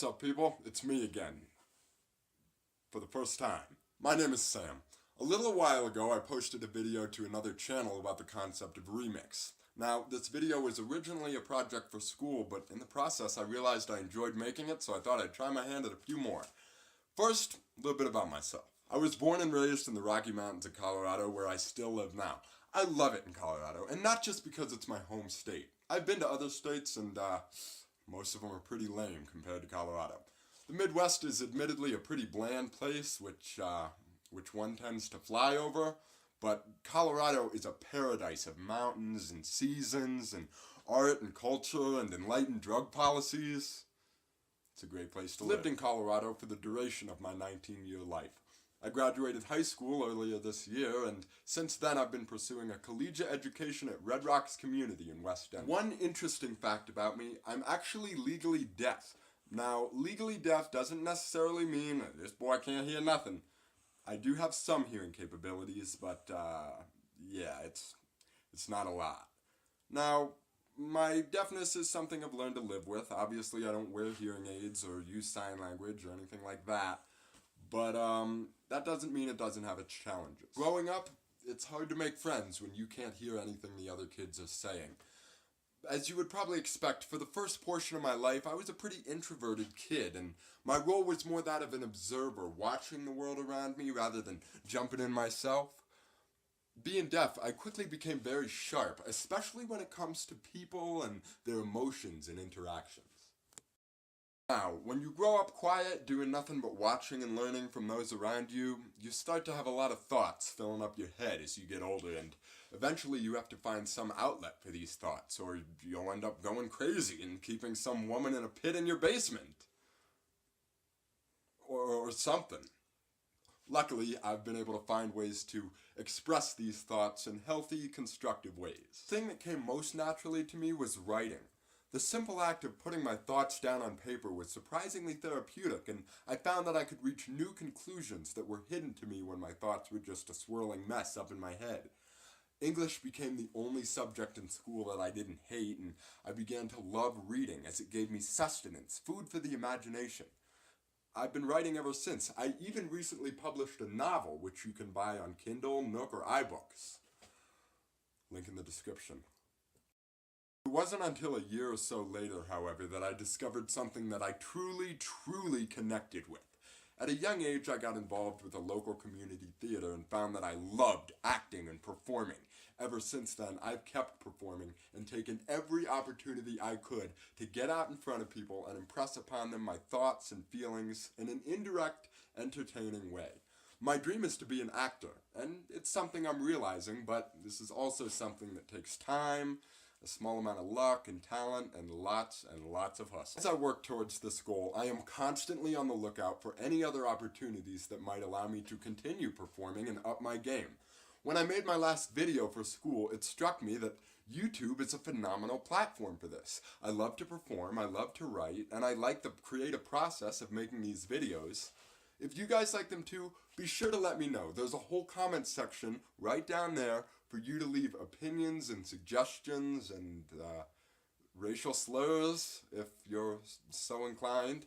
What's up, people? It's me again. For the first time. My name is Sam. A little while ago, I posted a video to another channel about the concept of remix. Now, this video was originally a project for school, but in the process I realized I enjoyed making it, so I thought I'd try my hand at a few more. First, a little bit about myself. I was born and raised in the Rocky Mountains of Colorado, where I still live now. I love it in Colorado, and not just because it's my home state. I've been to other states, and most of them are pretty lame compared to Colorado. The Midwest is admittedly a pretty bland place, which one tends to fly over, but Colorado is a paradise of mountains and seasons and art and culture and enlightened drug policies. It's a great place to live. I lived in Colorado for the duration of my 19-year life. I graduated high school earlier this year, and since then I've been pursuing a collegiate education at Red Rocks Community in West End. One interesting fact about me, I'm actually legally deaf. Now, legally deaf doesn't necessarily mean this boy can't hear nothing. I do have some hearing capabilities, but yeah, it's not a lot. Now, my deafness is something I've learned to live with. Obviously, I don't wear hearing aids or use sign language or anything like that. But that doesn't mean it doesn't have its challenges. Growing up, it's hard to make friends when you can't hear anything the other kids are saying. As you would probably expect, for the first portion of my life, I was a pretty introverted kid, and my role was more that of an observer, watching the world around me rather than jumping in myself. Being deaf, I quickly became very sharp, especially when it comes to people and their emotions and interactions. Now, when you grow up quiet, doing nothing but watching and learning from those around you, you start to have a lot of thoughts filling up your head as you get older, and eventually you have to find some outlet for these thoughts, or you'll end up going crazy and keeping some woman in a pit in your basement. Or something. Luckily, I've been able to find ways to express these thoughts in healthy, constructive ways. The thing that came most naturally to me was writing. The simple act of putting my thoughts down on paper was surprisingly therapeutic, and I found that I could reach new conclusions that were hidden to me when my thoughts were just a swirling mess up in my head. English became the only subject in school that I didn't hate, and I began to love reading as it gave me sustenance, food for the imagination. I've been writing ever since. I even recently published a novel, which you can buy on Kindle, Nook, or iBooks. Link in the description. It wasn't until a year or so later, however, that I discovered something that I truly connected with. At a young age, I got involved with a local community theater and found that I loved acting and performing. Ever since then, I've kept performing and taken every opportunity I could to get out in front of people and impress upon them my thoughts and feelings in an indirect, entertaining way. My dream is to be an actor, and it's something I'm realizing, but this is also something that takes time, a small amount of luck and talent, and lots of hustle. As I work towards this goal, I am constantly on the lookout for any other opportunities that might allow me to continue performing and up my game. When I made my last video for school, it struck me that YouTube is a phenomenal platform for this. I love to perform, I love to write, and I like the creative process of making these videos. If you guys like them too, be sure to let me know. There's a whole comment section right down there for you to leave opinions and suggestions and racial slurs if you're so inclined.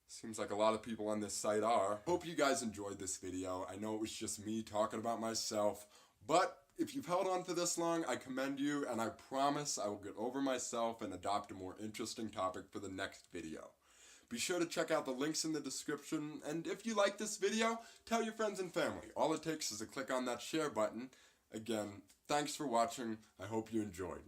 Seems like a lot of people on this site are. Hope you guys enjoyed this video. I know it was just me talking about myself, but if you've held on for this long, I commend you, and I promise I will get over myself and adopt a more interesting topic for the next video. Be sure to check out the links in the description, and if you like this video, tell your friends and family. All it takes is a click on that share button. Again, thanks for watching. I hope you enjoyed.